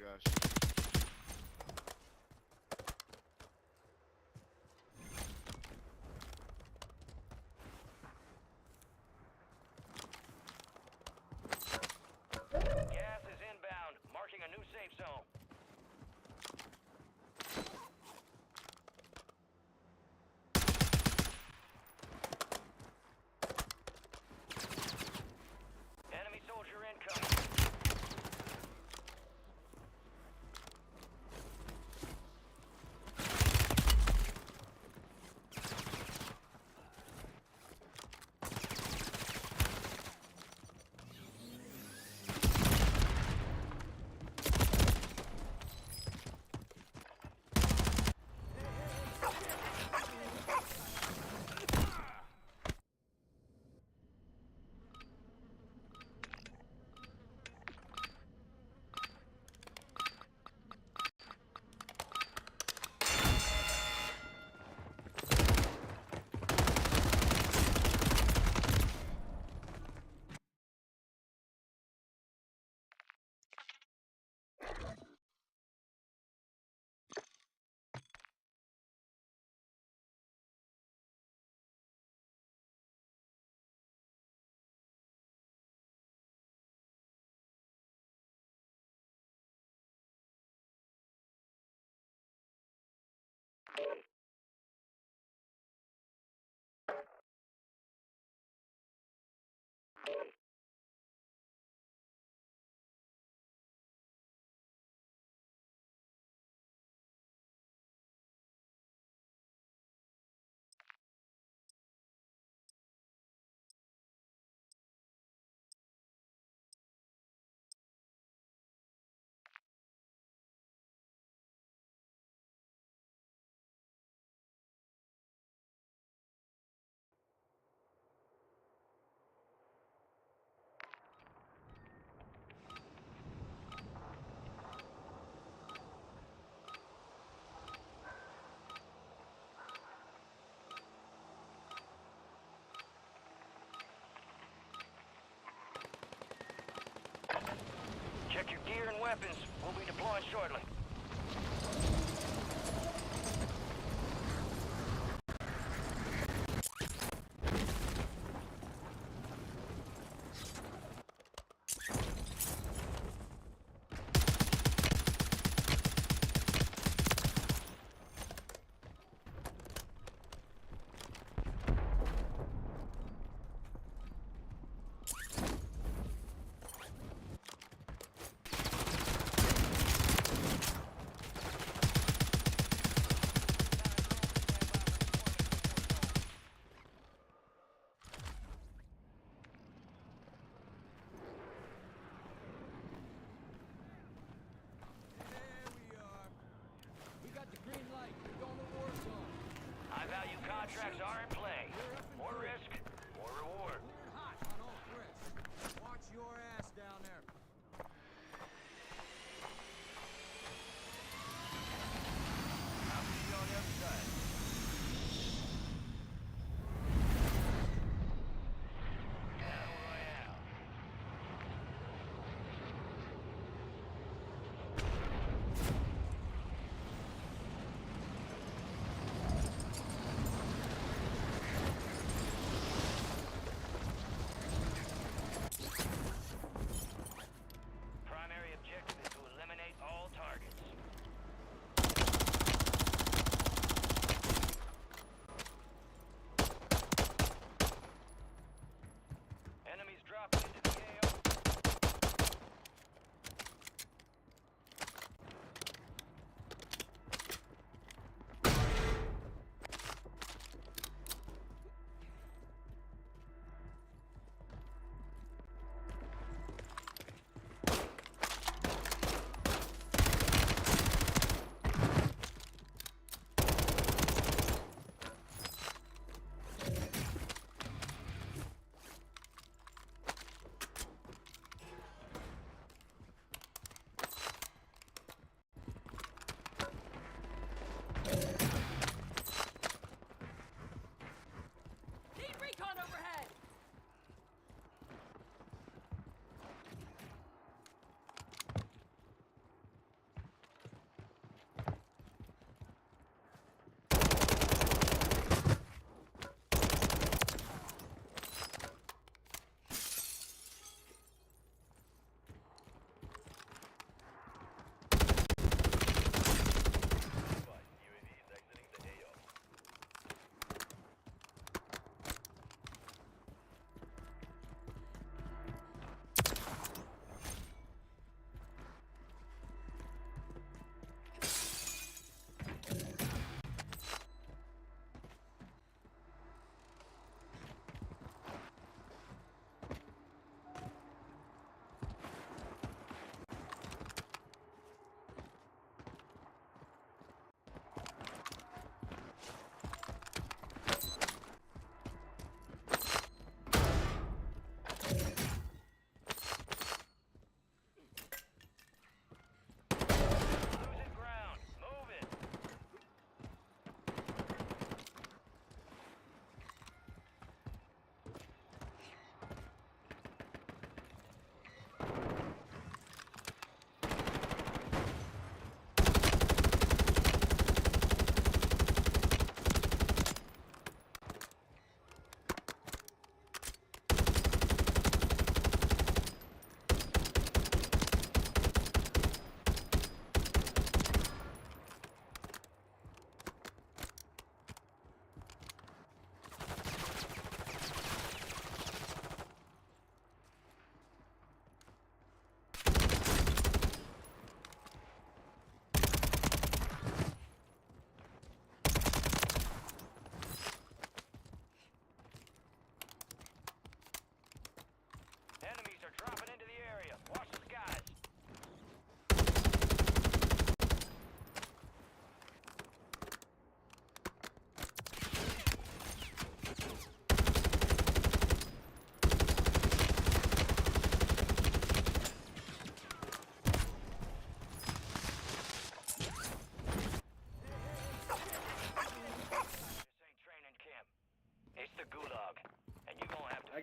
gosh. Gas is inbound, marking a new safe zone. Enemy soldier incoming. Check your gear and weapons. We'll be deploying shortly.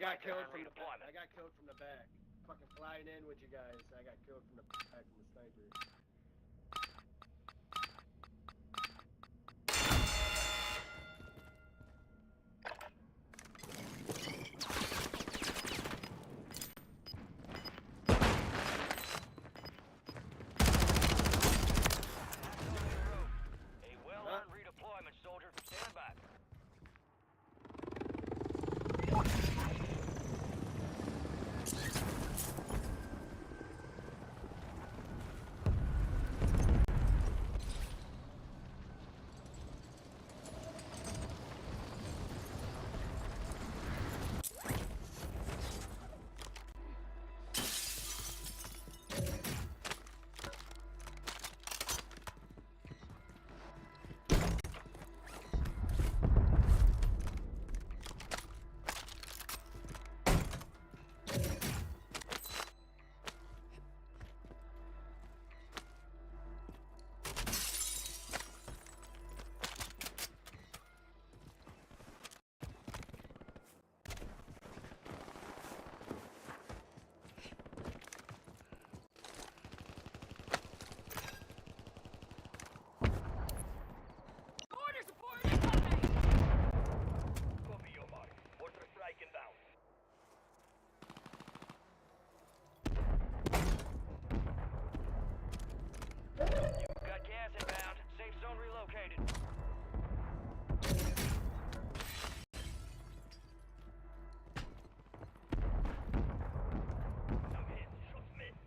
got killed from the back. I got killed from the back. Fucking flying in with you guys. I got killed from the back from the sniper. A well-earned redeployment, soldier. Stand by. Copy your mark. Mortar strike inbound. You've got gas inbound. Safe zone relocated. I'm hit. Shots missed.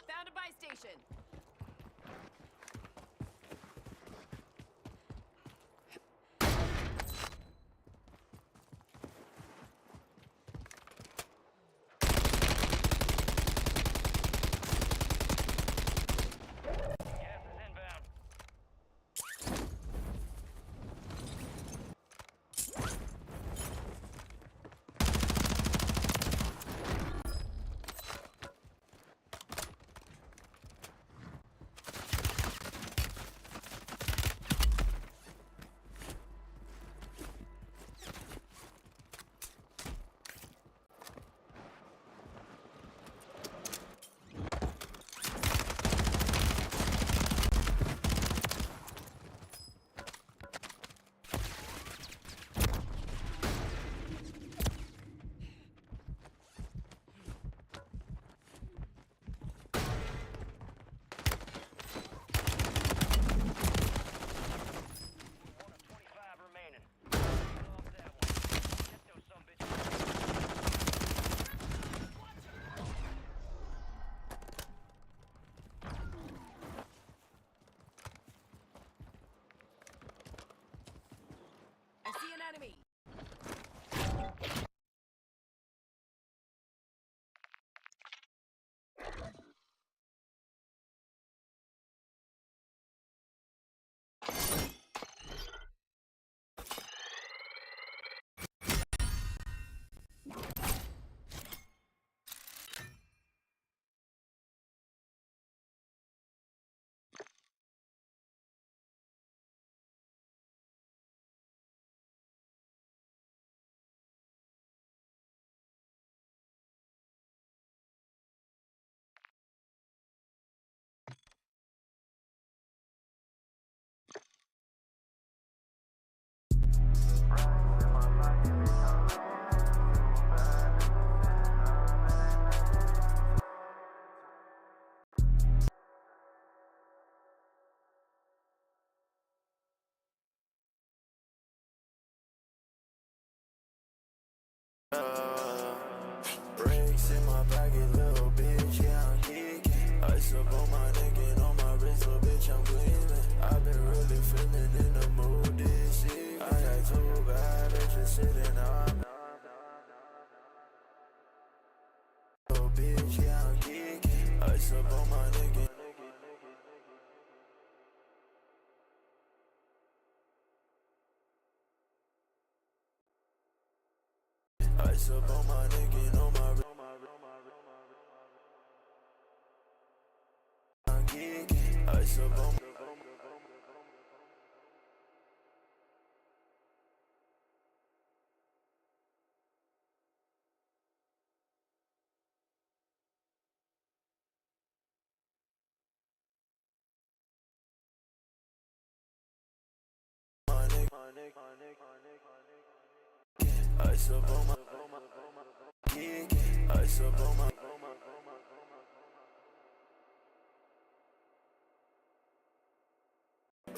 Found a buy station. Gas is inbound. One of 25 remaining. Off that one. Get those sumbitches. I see an enemy. Ice up on my neck and on my wrist, so bitch, I'm gleaming. I've been really feeling in the mood this year. I got 2 bad bitches sitting on. Oh, bitch, yeah, I'm geeking. Ice up on my neck and ice up on my neck and on my wrist. I'm geeking. Ice up on ice up on my geeking. Ice up on my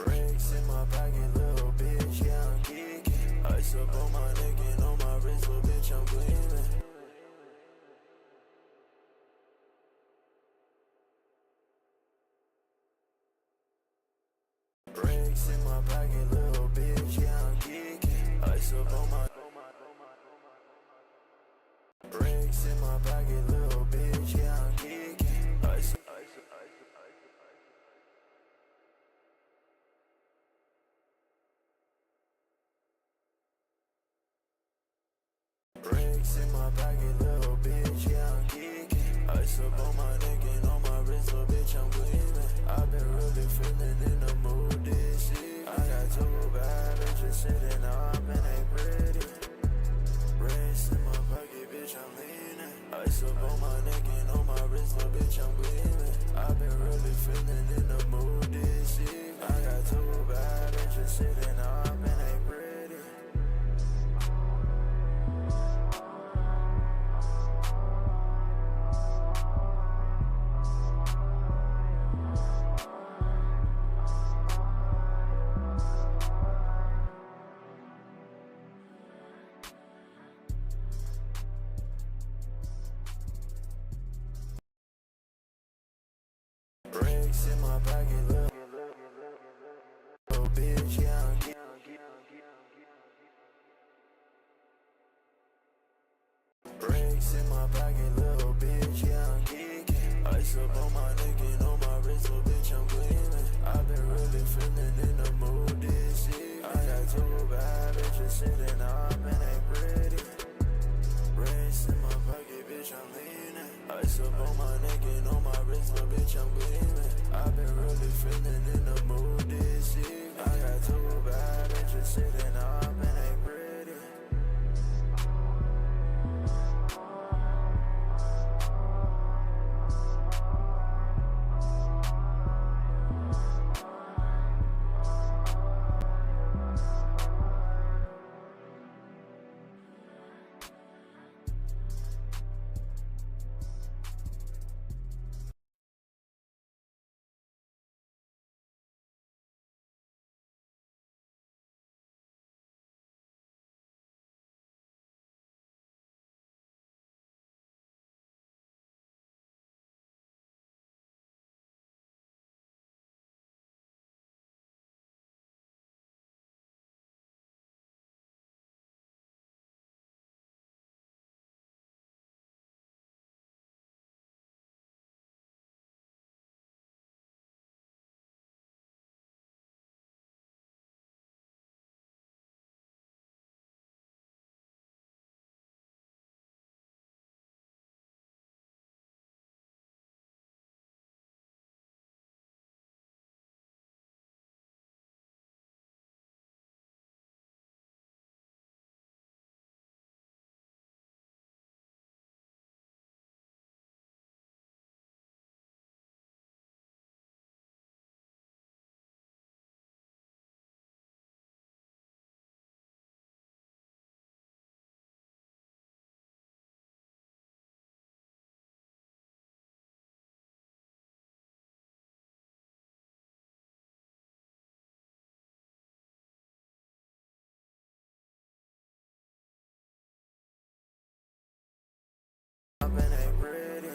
rings in my pocket, little bitch, yeah, I'm geeking. Ice up on my neck and on my wrist, little bitch, I'm gleaming. Rings in my pocket, little bitch, yeah, I'm geeking. Ice up on my rings in my pocket, little bitch, yeah, I'm geeking. Ice rings in my pocket, little bitch, yeah, I'm geeking. Ice up on my neck and on my wrist, little bitch, I'm gleaming. I've been really feeling in the mood this year. I got 2 bad bitches sitting up and they pretty. Rings in my pocket, bitch, I'm leaning. Ice up on my neck and on my wrist, little bitch, I'm gleaming. I've been really feeling in the mood this year. I got 2 bad bitches sitting up and they pretty. Rings in my pocket, little bitch, yeah, I'm geeking. Rings in my pocket, little bitch, yeah, I'm geeking. Ice up on my neck and on my wrist, little bitch, I'm gleaming. I've been really feeling in the mood this year. I got 2 bad bitches sitting up and they pretty. Rings in my pocket, bitch, I'm leaning. Ice up on my neck and on my wrist, little bitch, I'm gleaming. I've been really feeling in the mood this year. I got 2 bad bitches sitting up and they pretty. Up and they pretty.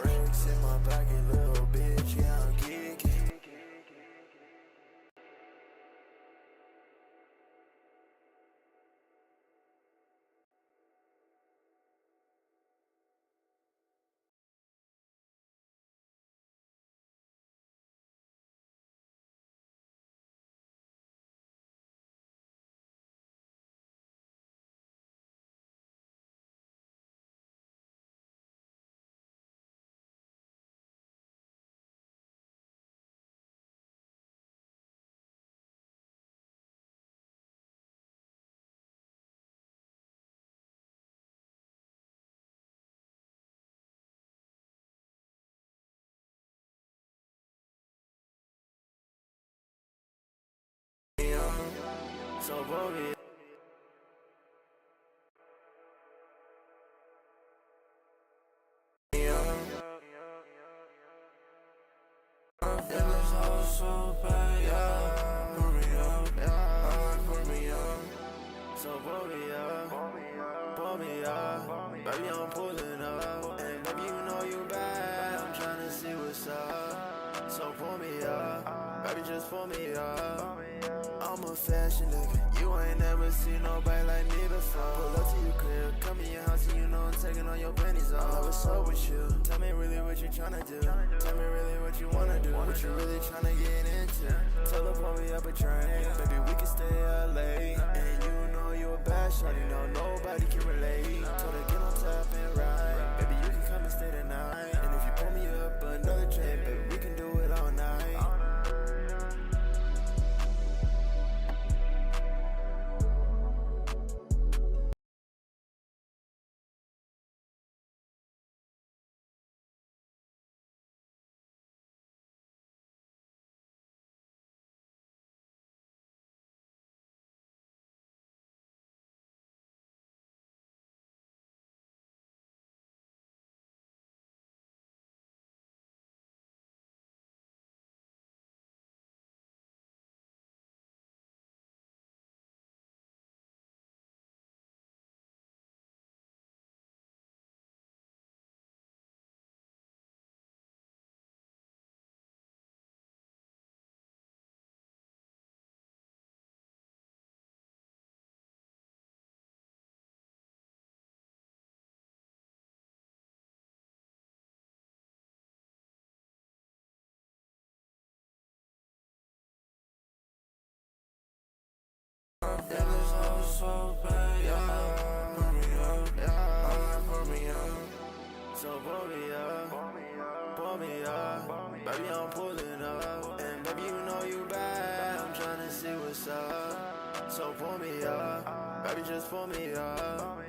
Racks in my pocket, little bitch, yeah, I'm geeking. So Wavvy, in this house so bad, yeah. Put me up, yeah. Put me up. So Wavvy, pull me up. Baby, I'm pulling up. And baby, you know you bad. I'm tryna see what's up. So pull me up. Baby, just pull me up. I'm a fashion nigga. You ain't never seen nobody like me before. Pull up to your crib, come in your house, and you know I'm taking all your panties off. What's up with you? Tell me really what you tryna do. Tell me really what you wanna do. What you really tryna get into? Tell her pull me up a train. Baby, we can stay LA. And you know you a bad shawty, know nobody can relate. Told her get on top and ride. Baby, you can come and stay the night. And if you pull me up another train, baby, we can do it all night. just pull me up.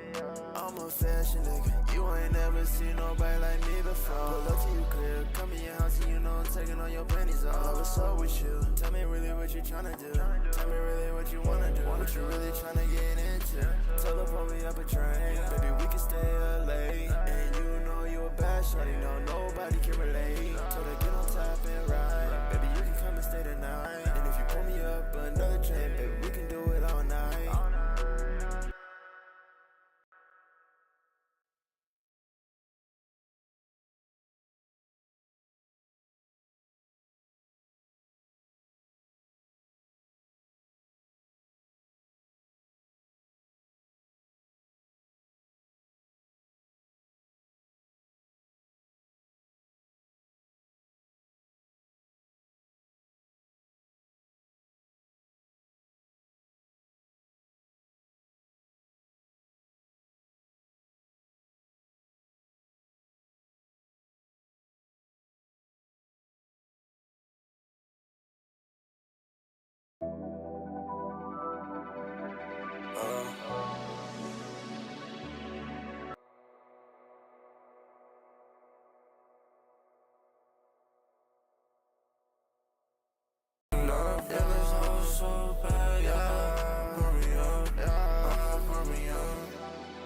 I'm a fashion nigga, you ain't never seen nobody like me before. Pull up to you crib, come in your house and you know I'm taking all your panties off. What's up with you? Tell me really what you tryna do. Tell me really what you wanna do. What you really tryna get into. Tell her pull me up a train, baby we can stay up late. And you know you a bad shawty, no nobody can relate. Told her get on top and ride, baby you can come and stay the night. And if you pull me up another train, baby we can do it all night.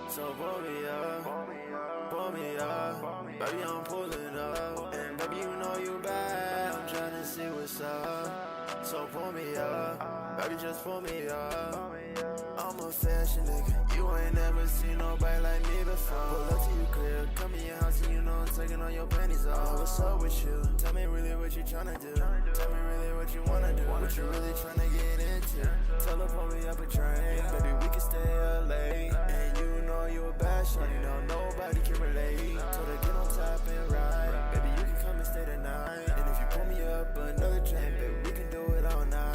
So pull me up, baby I'm pulling up, and baby you know you bad, I'm tryna see what's up. So pull me up, baby just pull me up. I'm a fashion nigga, you ain't never seen nobody like me before. Pull up to you crib, come in your house and you know I'm taking all your panties off. What's up with you? Tell me really what you tryna do. Tell me really what you wanna do. What you really tryna get into. Tell her pull me up a train, baby we can stay up late. And you know you a bad shawty, no nobody can relate. Told her get on top and ride, baby you can come and stay the night. And if you pull me up another train, baby we can do it all night.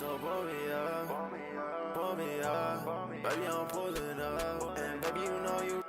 So pull me up, baby, I'm pulling up, and baby, you know you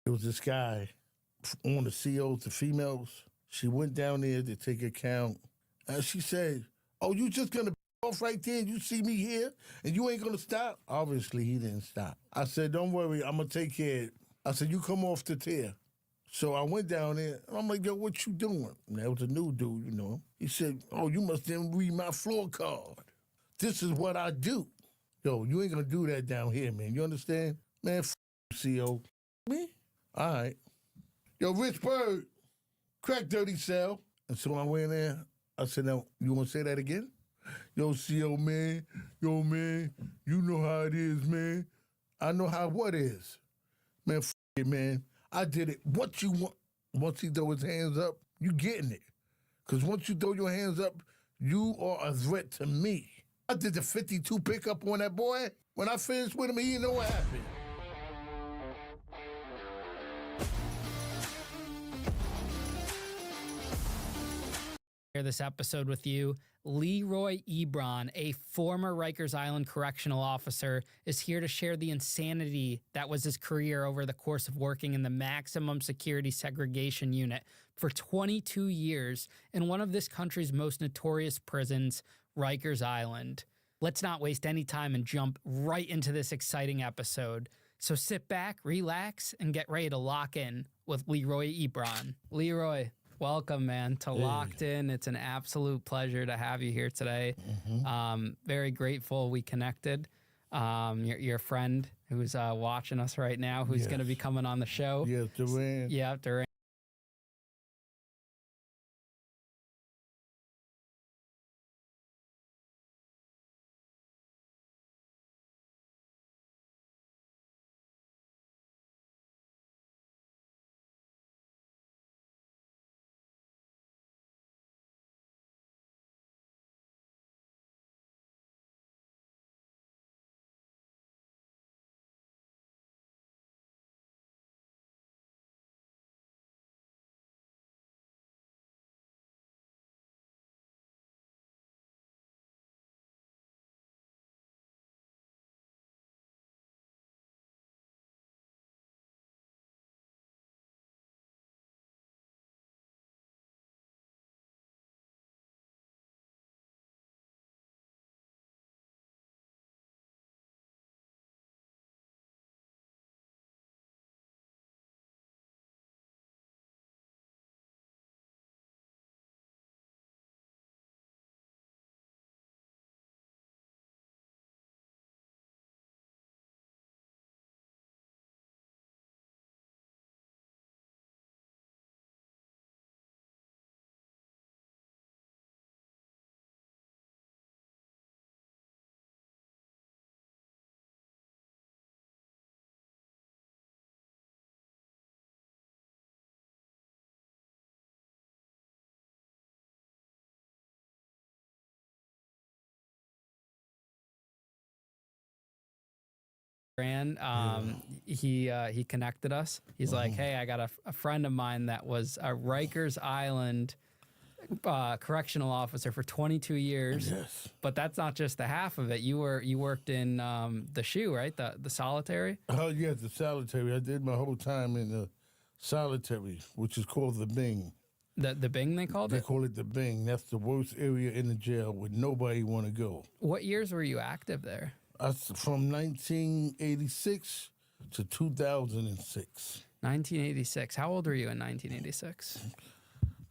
There was this guy on the COs, the females. She went down there to take account, and she said, "Oh, you just gonna off right there and you see me here and you ain't gonna stop?" Obviously, he didn't stop. I said, "Don't worry, I'm gonna take care of it." I said, "You come off the tier." So I went down there, and I'm like, "Yo, what you doing?" And that was a new dude, you know. He said, "Oh, you must didn't read my floor card. This is what I do." Yo, you ain't gonna do that down here, man. You understand? Man, CO. Me? All right. Yo, Rich Bird, crack dirty cell. And so I went there. I said, "Now, you want to say that again?" "Yo, CO, man. Yo, man, you know how it is, man." "I know how what is." "Man, it, man. I did it. What you want?" Once he throw his hands up, you getting it. Because once you throw your hands up, you are a threat to me. I did the 52 pickup on that boy. When I finished with him, he didn't know what happened. Share this episode with you. Leroy Ebron, a former Rikers Island correctional officer, is here to share the insanity that was his career over the course of working in the maximum security segregation unit for 22 years in one of this country's most notorious prisons, Rikers Island. Let's not waste any time and jump right into this exciting episode. So sit back, relax, and get ready to lock in with Leroy Ebron. Leroy, welcome, man, to Locked In. It's an absolute pleasure to have you here today. Very grateful we connected. Your friend who's watching us right now, who's going to be coming on the show. Yeah, Duran. Yeah, Duran. He connected us. He's like, "Hey, I got a friend of mine that was a Rikers Island correctional officer for 22 years. Yes. But that's not just the half of it. You worked in the SHU, right? The solitary. Oh, yeah, the solitary. I did my whole time in the solitary, which is called the Bing. The Bing, they called They it? call it the Bing. That's the worst area in the jail where nobody want to go. What years were you active there? From 1986 to 2006. 1986. How old were you in 1986?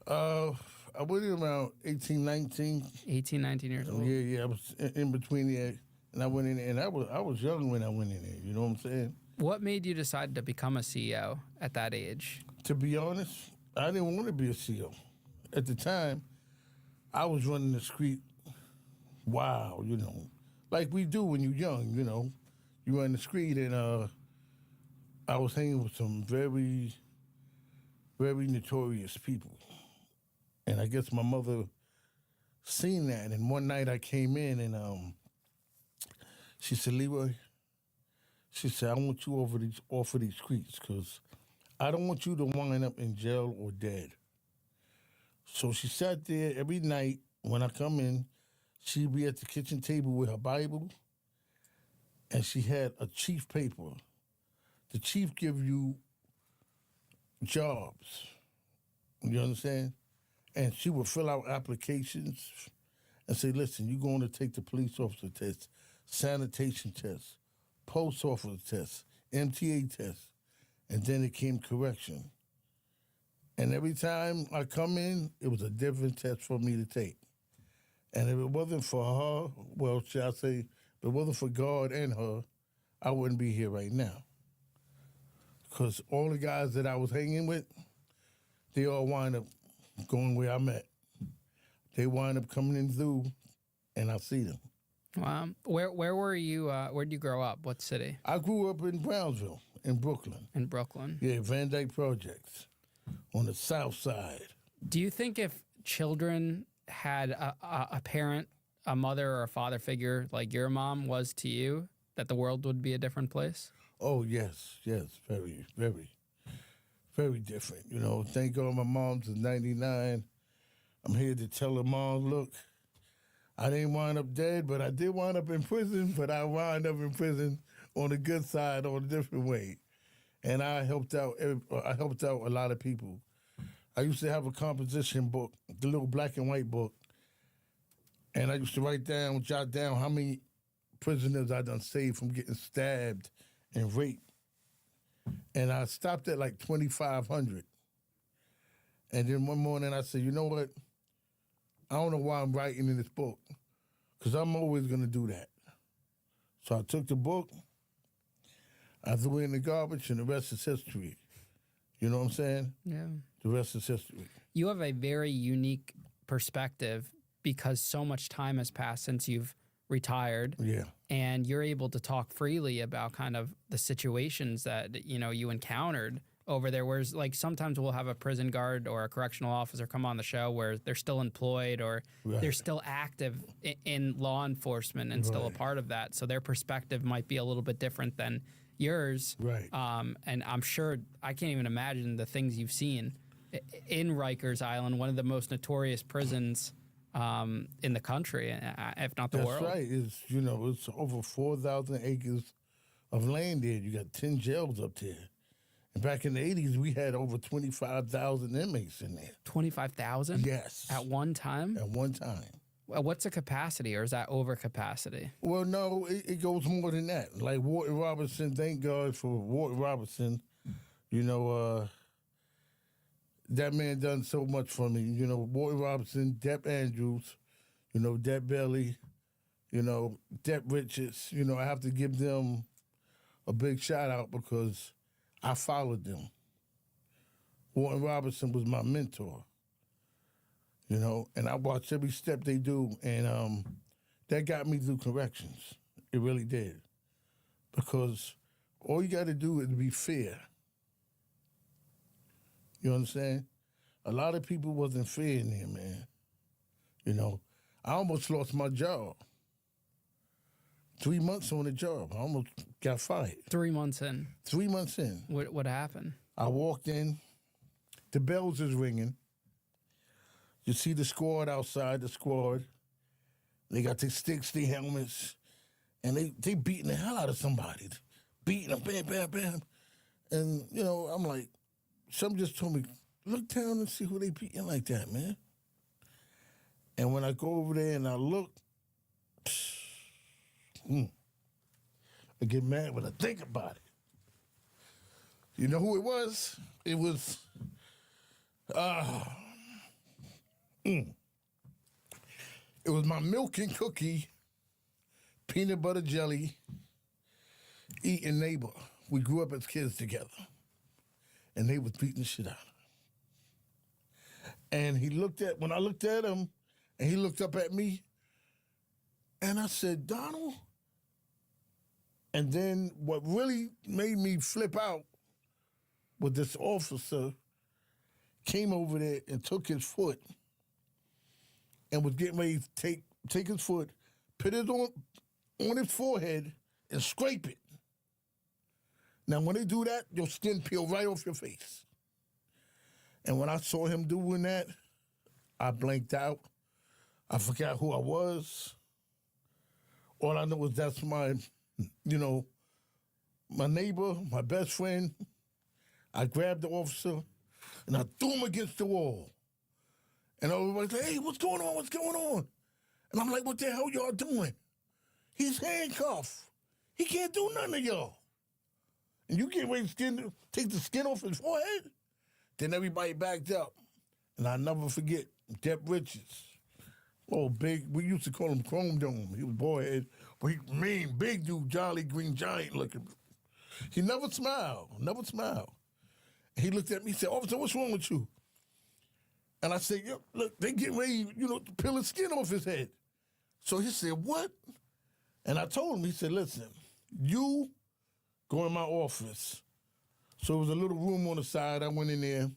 I went in around 18, 19. 18, 19 years old. Yeah, I was in between there, and I went in there, and I was young when I went in there. You know what I'm saying? What made you decide to become a CEO at that age? To be honest, I didn't want to be a CO. At the time, I was running the street wild, you know, like we do when you're young, you know. You run the street, and I was hanging with some very, very notorious people. And I guess my mother seen that, and one night I came in, and she said, "Leroy," she said, "I want you off of these streets, because I don't want you to wind up in jail or dead." So she sat there every night when I come in. She'd be at the kitchen table with her Bible, and she had a chief paper. The chief give you jobs. You understand? And she would fill out applications and say, listen, you're going to take the police officer test, sanitation test, post officer test, MTA test, and then it came correction. And every time I come in, it was a different test for me to take. And if it wasn't for her, well, should I say, if it wasn't for God and her, I wouldn't be here right now. Because all the guys that I was hanging with, they all wind up going where I'm at. They wind up coming in through, and I see them. Wow. Where were you? Where'd you grow up? What city? I grew up in Brownsville, in Brooklyn. In Brooklyn. Yeah, Van Dyke Projects, on the south side. Do you think if children had a parent, a mother or a father figure like your mom was to you, that the world would be a different place? Oh, yes, very, very, very different. You know, thank God my mom's 99. I'm here to tell her, Mom, look, I didn't wind up dead, but I did wind up in prison, but I wound up in prison on the good side, on a different way. And I helped out a lot of people. I used to have a composition book, the little black and white book, and I used to jot down how many prisoners I done saved from getting stabbed and raped. And I stopped at like 2,500. And then one morning I said, you know what? I don't know why I'm writing in this book, because I'm always going to do that. So I took the book, I threw it in the garbage, and the rest is history. You know what I'm saying? Yeah. The rest is history. You have a very unique perspective because so much time has passed since you've retired. Yeah. And you're able to talk freely about kind of the situations that, you know, you encountered over there. Whereas like sometimes we'll have a prison guard or a correctional officer come on the show where they're still employed or they're still active in law enforcement and still a part of that. So their perspective might be a little bit different than yours. Right. And I'm sure, I can't even imagine the things you've seen in Rikers Island, one of the most notorious prisons in the country, if not the world. That's right. It's over 4,000 acres of land there. You got 10 jails up there. And back in the 80s, we had over 25,000 inmates in there. 25,000? Yes. At one time? At one time. What's the capacity, or is that over capacity? Well, no, it goes more than that. Like Wharton Robertson, thank God for Wharton Robertson. You know, that man done so much for me. You know, Wharton Robertson, Depp Andrews, you know, Depp Bailey, you know, Depp Richards. You know, I have to give them a big shout out because I followed them. Wharton Robertson was my mentor. You know, and I watched every step they do, and that got me through corrections. It really did. Because all you got to do is be fair. You understand? A lot of people wasn't fair in there, man. You know, I almost lost my job. 3 months on the job. I almost got fired. 3 months in. 3 months in. What happened? I walked in. The bells is ringing. You see the squad outside, the squad. They got their sticks, their helmets, and they beating the hell out of somebody. Beating them, bam, bam, bam. And, you know, I'm like, something just told me, look down and see who they beating like that, man. And when I go over there and I look, I get mad when I think about it. You know who it was? It was, it was my milk and cookie, peanut butter jelly, eating neighbor. We grew up as kids together. And they was beating the shit out of him. And when I looked at him, and he looked up at me, and I said, Donald? And then what really made me flip out was this officer came over there and took his foot and was getting ready to take his foot, put it on his forehead, and scrape it. Now, when they do that, your skin peel right off your face. And when I saw him doing that, I blanked out. I forgot who I was. All I know is that's my neighbor, my best friend. I grabbed the officer and I threw him against the wall. And everybody's like, hey, what's going on? What's going on? And I'm like, what the hell y'all doing? He's handcuffed. He can't do nothing to y'all. And you get ready to take the skin off his forehead? Then everybody backed up. And I'll never forget, Depp Richards. Oh, big, we used to call him Chrome Dome. He was boyhead, but he mean, big dude, jolly green giant looking. He never smiled. He looked at me and said, officer, what's wrong with you? And I said, yo, look, they get ready, to peel the skin off his head. So he said, what? And I told him, he said, listen, you go in my office. So it was a little room on the side. I went in there.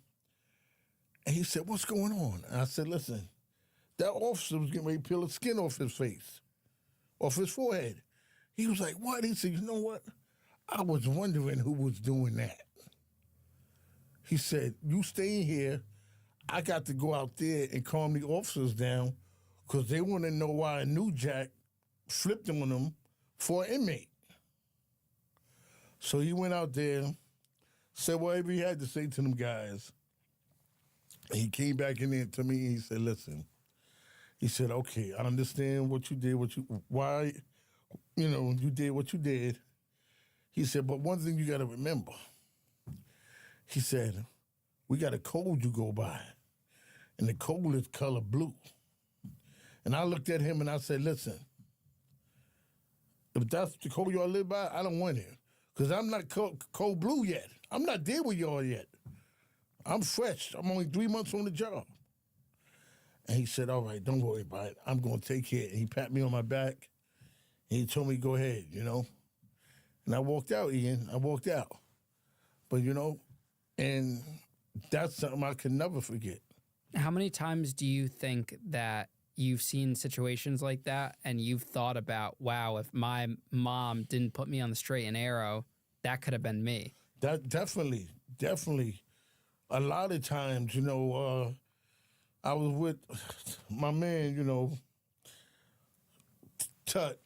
And he said, what's going on? And I said, listen, that officer was getting ready to peel the skin off his face, off his forehead. He was like, what? He said, you know what? I was wondering who was doing that. He said, you stay in here. I got to go out there and calm the officers down because they want to know why a new jack flipped on them for an inmate. So he went out there, said whatever he had to say to them guys. And he came back in there to me and he said, listen, he said, okay, I understand what you did, why, you did what you did. He said, but one thing you got to remember, he said, we got a code you go by, and the code is color blue. And I looked at him and I said, listen, if that's the code y'all live by, I don't want it. Because I'm not code blue yet. I'm not there with y'all yet. I'm fresh. I'm only 3 months on the job. And he said, all right, don't worry about it. I'm going to take care. And he patted me on my back, and he told me, go ahead, And I walked out, Ian. I walked out. But, and that's something I can never forget. How many times do you think that you've seen situations like that and you've thought about, wow, if my mom didn't put me on the straight and narrow, that could have been me? That definitely. A lot of times, I was with my man, Tut.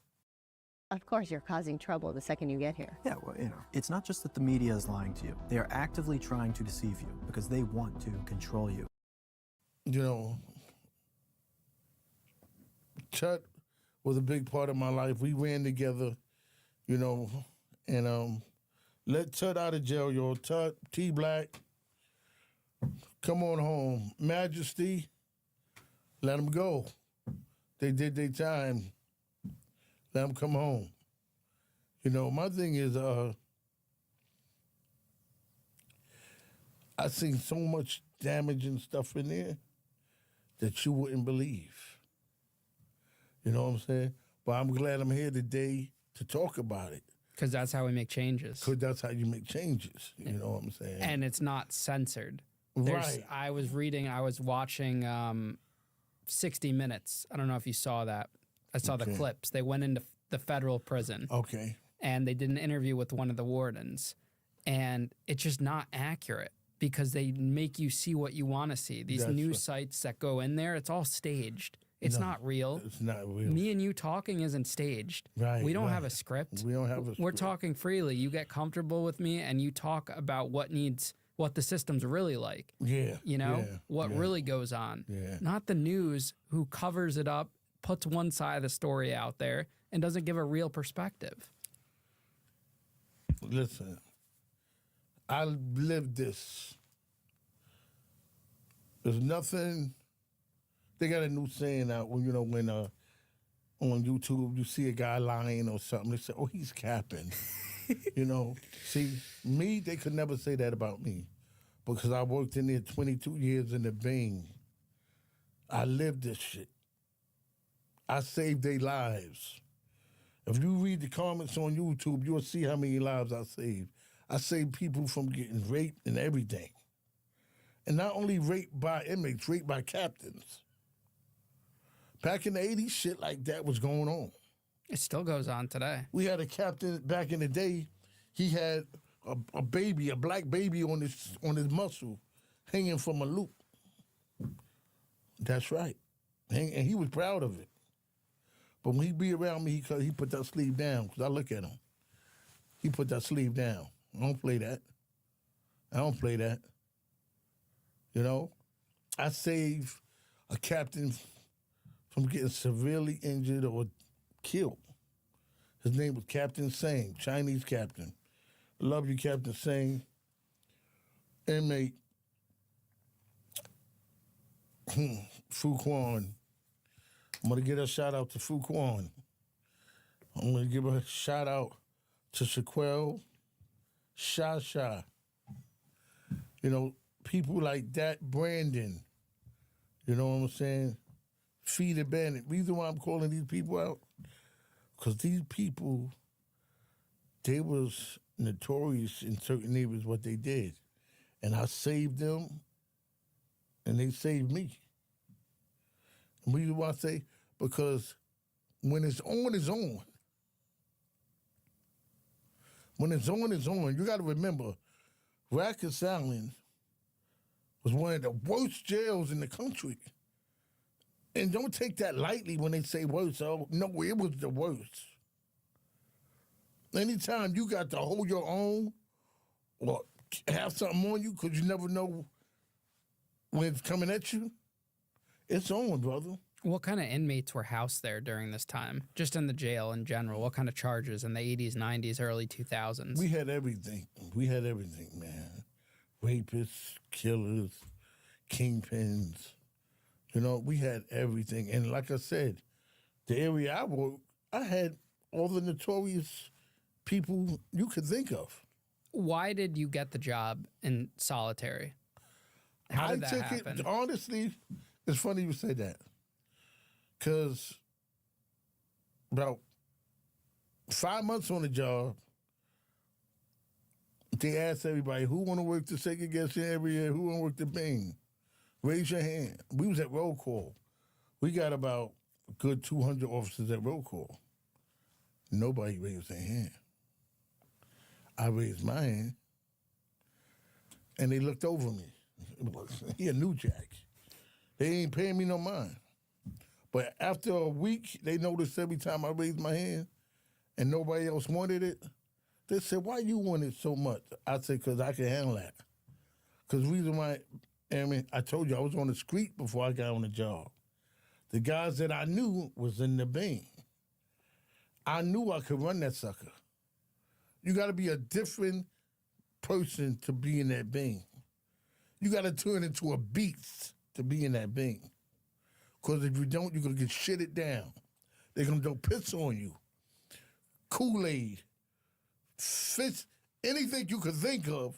Of course, you're causing trouble the second you get here. Yeah, well, it's not just that the media is lying to you. They are actively trying to deceive you because they want to control you. Tut was a big part of my life. We ran together, and let Tut out of jail, yo. Tut, T-Black, come on home. Majesty, let them go. They did their time. Let them come home. My thing is, I seen so much damage and stuff in there that you wouldn't believe. You know what I'm saying? But I'm glad I'm here today to talk about it. Because that's how we make changes. Because that's how you make changes. You know what I'm saying? And it's not censored. Right. I was watching 60 Minutes. I don't know if you saw that. I saw the clips. They went into the federal prison. Okay. And they did an interview with one of the wardens. And it's just not accurate because they make you see what you want to see. These news sites that go in there, it's all staged. It's not real. It's not real. Me and you talking isn't staged. Right. We don't have a script. We don't have a script. We're talking freely. You get comfortable with me and you talk about what the system's really like. Yeah. What really goes on. Yeah. Not the news who covers it up, puts one side of the story out there, and doesn't give a real perspective. Listen, I lived this. There's nothing. They got a new saying out when on YouTube you see a guy lying or something. They say, "Oh, he's capping." See, me, they could never say that about me because I worked in there 22 years in the Bing. I lived this shit. I saved their lives. If you read the comments on YouTube, you'll see how many lives I saved. I saved people from getting raped and everything. And not only raped by inmates, raped by captains. Back in the 80s, shit like that was going on. It still goes on today. We had a captain back in the day. He had a baby, a black baby on his muscle, hanging from a loop. That's right, and he was proud of it. But when he be around me, he put that sleeve down. Cause I look at him. He put that sleeve down. I don't play that. I don't play that. You know, I saved a captain from getting severely injured or killed. His name was Captain Singh, Chinese captain. Love you, Captain Singh. Inmate Fu Quan. I'm going to give a shout out to Fu Quan. I'm going to give a shout out to Shaquille Sha. You know, people like that, Brandon. You know what I'm saying? Feed the Bandit. Reason why I'm calling these people out, because these people, they was notorious in certain neighborhoods what they did. And I saved them, and they saved me. And reason why I say, because when it's on, it's on. When it's on, it's on. You got to remember, Rikers Island was one of the worst jails in the country. And don't take that lightly when they say worst. Oh, no, it was the worst. Anytime you got to hold your own or have something on you because you never know when it's coming at you, it's on, brother. What kind of inmates were housed there during this time? Just in the jail in general. What kind of charges in the 80s, 90s, early 2000s? We had everything. We had everything, man. Rapists, killers, kingpins. You know, we had everything. And like I said, the area I worked, I had all the notorious people you could think of. Why did you get the job in solitary? How did that happen? Honestly, it's funny you say that. Because about 5 months on the job, they asked everybody, who want to work the segregation area, who want to work the Bing? Raise your hand. We was at roll call. We got about a good 200 officers at roll call. Nobody raised their hand. I raised my hand, and they looked over me. He a new jack. They ain't paying me no mind. But after a week, they noticed every time I raised my hand and nobody else wanted it, they said, why you want it so much? I said, because I can handle that. Because the reason why, I told you I was on the street before I got on the job. The guys that I knew was in the Bing. I knew I could run that sucker. You got to be a different person to be in that Bing. You got to turn into a beast to be in that Bing. Because if you don't, you're going to get shitted down. They're going to go piss on you. Kool-Aid, fish, anything you could think of,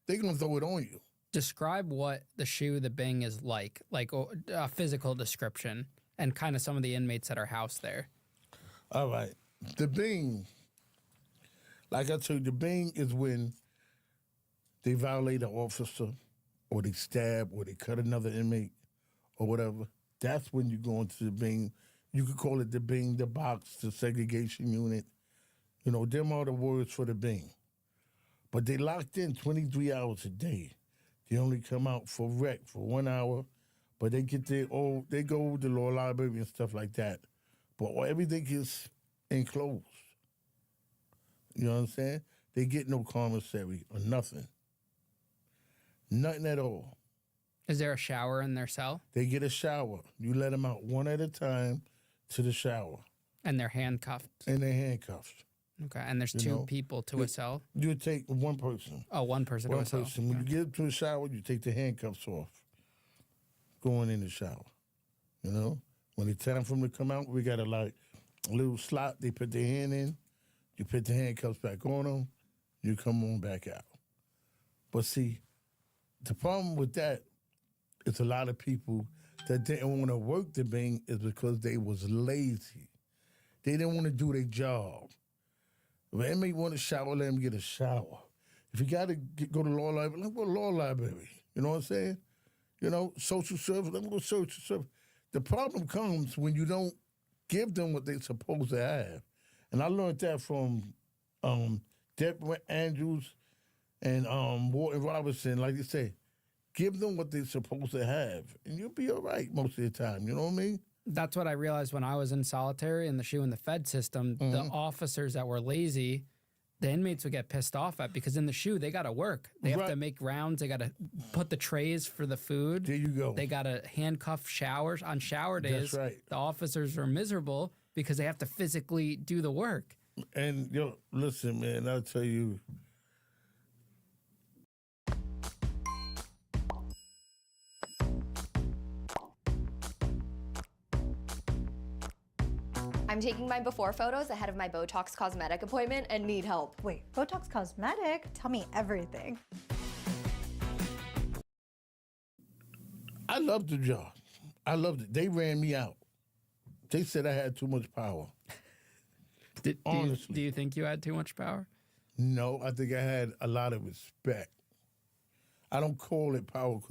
they're going to throw it on you. Describe what the shoe, the Bing is like a physical description, and kind of some of the inmates that are housed there. All right. The Bing, like I told you, the Bing is when they violate an officer, or they stab, or they cut another inmate, or whatever. That's when you go into the Bing. You could call it the Bing, the box, the segregation unit. You know, them are the words for the Bing. But they locked in 23 hours a day. They only come out for rec for 1 hour, but they get they go to the law library and stuff like that. But everything is enclosed. You know what I'm saying? They get no commissary or nothing. Nothing at all. Is there a shower in their cell? They get a shower. You let them out one at a time to the shower. And they're handcuffed? And they're handcuffed. Okay, and there's two people to a cell? You take one person. Oh, one person to a cell. When you get to the shower, you take the handcuffs off. Going in the shower. You know? When it's time for them to come out, we got a little slot. They put their hand in. You put the handcuffs back on them. You come on back out. But see, the problem with that is a lot of people that didn't want to work the Bing is because they was lazy. They didn't want to do their job. If an inmate want to shower, let him get a shower. If you got to go to law library, let him go to law library. You know what I'm saying? You know, social service, let him go to social service. The problem comes when you don't give them what they're supposed to have. And I learned that from Deb Andrews and Walton Robertson. Like they say, give them what they're supposed to have, and you'll be all right most of the time. You know what I mean? That's what I realized when I was in solitary in the shoe and the Fed system. The officers that were lazy the inmates would get pissed off at, because in the shoe they got to work. They have to Right. make rounds. They got to put the trays for the food. There you go. They got to handcuff showers on shower days. That's right. The officers are miserable because they have to physically do the work. And yo, listen, man, I'll tell you. I'm taking my before photos ahead of my Botox cosmetic appointment and need help. Wait, Botox Cosmetic? Tell me everything. I loved the job. I loved it. They ran me out. They said I had too much power. Honestly. Do you think you had too much power? No, I think I had a lot of respect. I don't call it power because